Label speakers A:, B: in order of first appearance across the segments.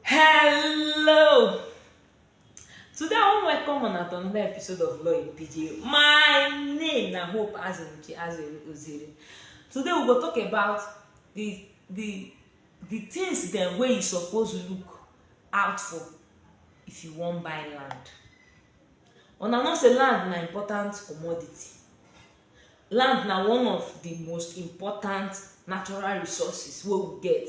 A: Hello! Today I want to welcome on another episode of Law in Pidgin. My name na Hope Azeri. Today we go talk about the things dem wey you suppose look out for if you wan buy land. Una know say land na important commodity. Land na one of the most important natural resources wey we get.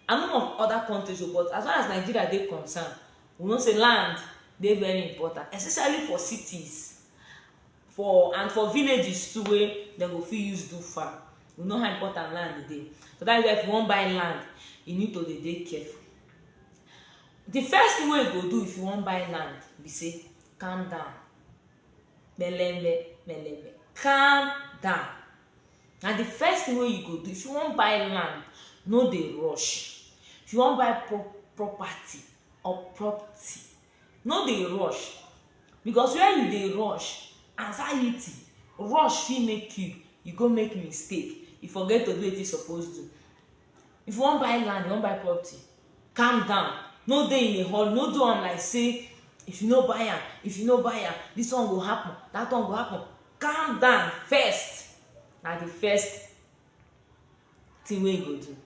A: And none of other countries, but as far as Nigeria dey concerned, we know say land dey very important, especially for cities, for villages too, wey dem go fit use do farm. We know how important land dey. So that is why if you wan buy land, you need to dey careful. The first thing wey you go do if you wan buy land be say calm down, melembe, calm down. Na the first thing wey you go do if you wan buy land. No dey rush. If you wan buy property, no dey rush, because when you dey rush, anxiety, rush fit make you go make mistake, you forget to do wetin you suppose do. If you wan buy land, you wan buy property, calm down. No dey in a hurry. No do am like say if you no buy am, this one go happen, that one go happen. Calm down first. Na the first thing wey you go do.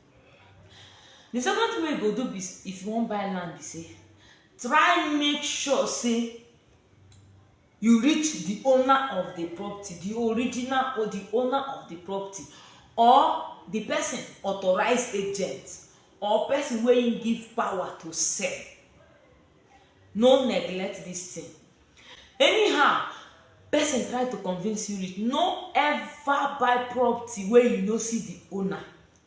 A: The second thing wey you go do be if you wan buy land be say try make sure say you reach the owner of the property, the original or the owner of the property, or the person authorized agent, or person wey him give power to sell. No neglect this thing. Anyhow person try to convince you reach, no ever buy property wey you no see the owner,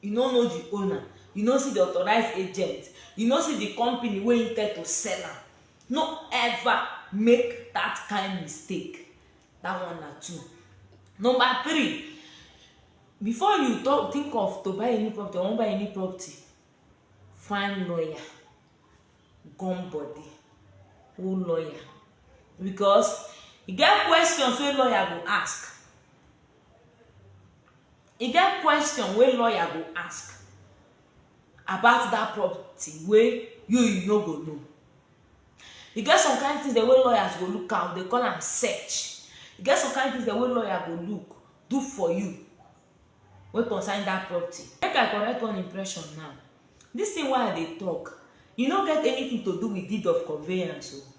A: you no know the owner, you no see the authorized agent, you no see the company wey intend to sell am. No ever make that kind mistake. That one na 2. Number 3, before you think of to buy any property or wan buy any property, find lawyer, gum body, who lawyer, because e get questions wey lawyer go ask. E get question wey lawyer go ask about that property wey you no go know. E get some kind things dem wey lawyers go look out, they call am search. E get some kind things dem wey lawyer go do for you wey concern that property. Make I correct one impression now. This thing wey I dey talk, e no get anything to do with deed of conveyance o.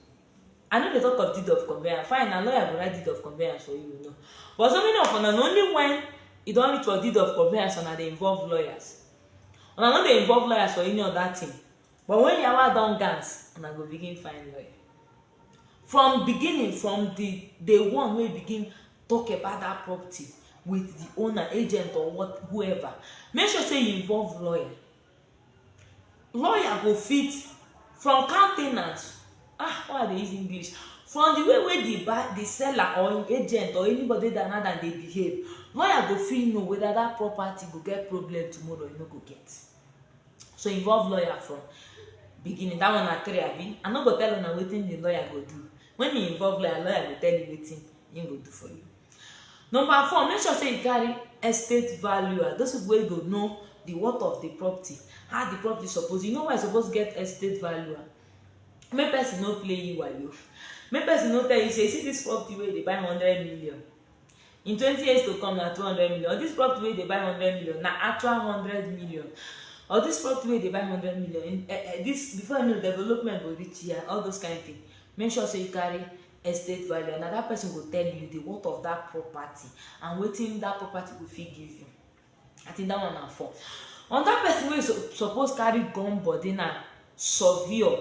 A: I no dey talk of deed of conveyance. Fine, na lawyer go write deed of conveyance for you, no. But so many of una, only when e don reach for deed of conveyance una dey involve lawyers. Una no dey involve lawyers for any other thing. But when yawa don gas, una go begin find lawyer. From beginning, from the day one wey begin talk about that property with the owner, agent, or whoever, make sure say you involve lawyer. Lawyer go fit from countenance. Why I dey use English? From the way the seller or agent or anybody that dey behave, lawyer go fit know whether that property go get problem tomorrow or e no go get. So involve lawyer from beginning. That one na 3 abi. I no go tell una wetin the lawyer go do. When you involve lawyer go tell you wetin him go do for you. Number 4, make sure say you carry estate valuer. Those people wey go know the worth of the property, how the property suppose. You know why you suppose get estate valuer? Make person no play you wayo. Make person no tell you say, see this property wey dey buy 100 million. In 20 years to come na 200 million. Or this property wey dey buy 100 million na actual 100 million. Or this property wey dey buy 100 million. This before you know development go reach here. All those kind of things. Make sure say you carry estate value. Now that person go tell you the worth of that property and wetin that property go fit give you. I think that one na 4. On that person wey suppose carry gun body na surveyor.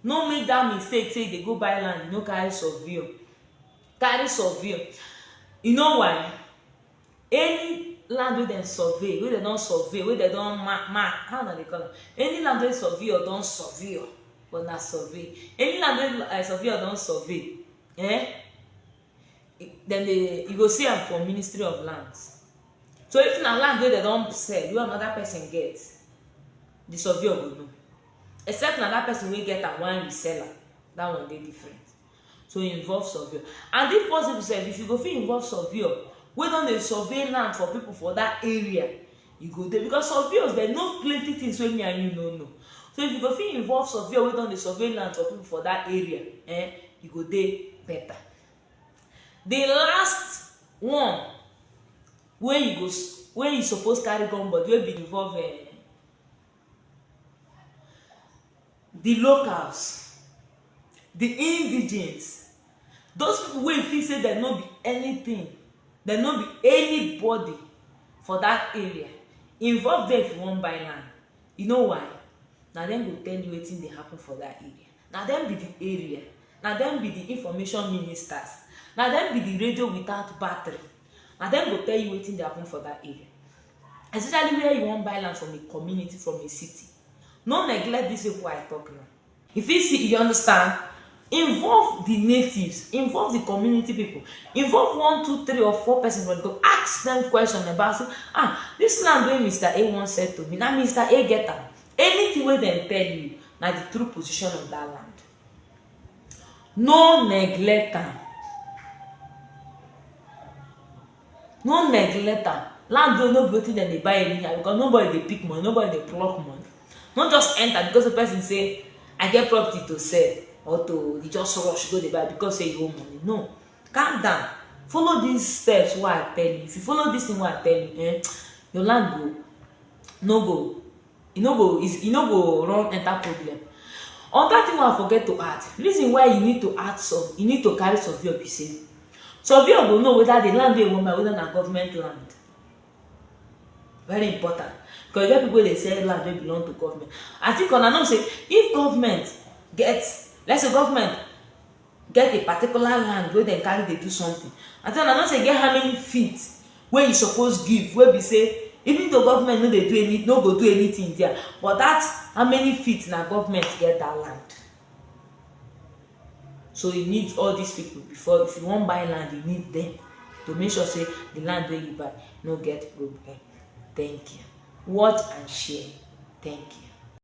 A: No make that mistake say you dey go buy land, you no carry surveyor. Carry surveyor. You know why? Any land wey dem survey, wey dem don survey, wey dem don mark, how na dey call am? Any land wey surveyor don survey, but na survey. Any land wey surveyor don survey, then you go see am for Ministry of Lands. So if na land wey dem don sell, wey another person get, the surveyor go know. Except na that person wey get am wan resell am, that one dey different. So involve surveyor. And if possible sef, if you go fit involve surveyor wey don dey survey land for people for that area, you go dey, because surveyors dem know plenty things wey me and you no know. So if you go fit involve surveyor wey don dey survey land for people for that area, e go dey better. The last one wey you suppose carry come body wey be involve the locals, the indigenes, those people wey you feel say dem no be anything, dem no be anybody for that area. Involve them if you wan buy land. You know why? Na dem go tell you wetin dey happen for that area. Na dem be the area. Na dem be the information ministers. Na dem be the radio without battery. Na dem go tell you wetin dey happen for that area. Especially where you wan buy land from a community, from a city. No neglect these people I talk now. If you see, you understand, involve the natives, involve the community people, involve 1, 2, 3 or 4 persons when go ask them question about say, this land wey Mr. A wan sell to me, na Mr. A get am. Anything wey dem tell you na the true position of that land. No neglect am. No neglect am. Land wey no be wetin dem dey buy anyhow, because nobody dey pick money, nobody dey pluck money. No just enter because the person say, I get property to sell, or to you just rush go dey buy because say you owe money. No, calm down. Follow these steps wey I tell you. If you follow this thing wey I tell you, your land go e no go run enter problem. Other thing wey I forget to add, reason why you need to carry surveyor be say, surveyor go know whether the land wey you wan buy, whether na government land. Very important, because you get people wey dey sell land wey belong to government. I think una know say if government let's say government get a particular land wey dem carry dey do something, I think una know say get how many feet wey you suppose give, wey be say even though government no go do anything there, but that how many feet na government get that land. So you need all these people before, if you wan buy land, you need them to make sure say the land wey you buy no get problem. Thank you. Watch and share. Thank you.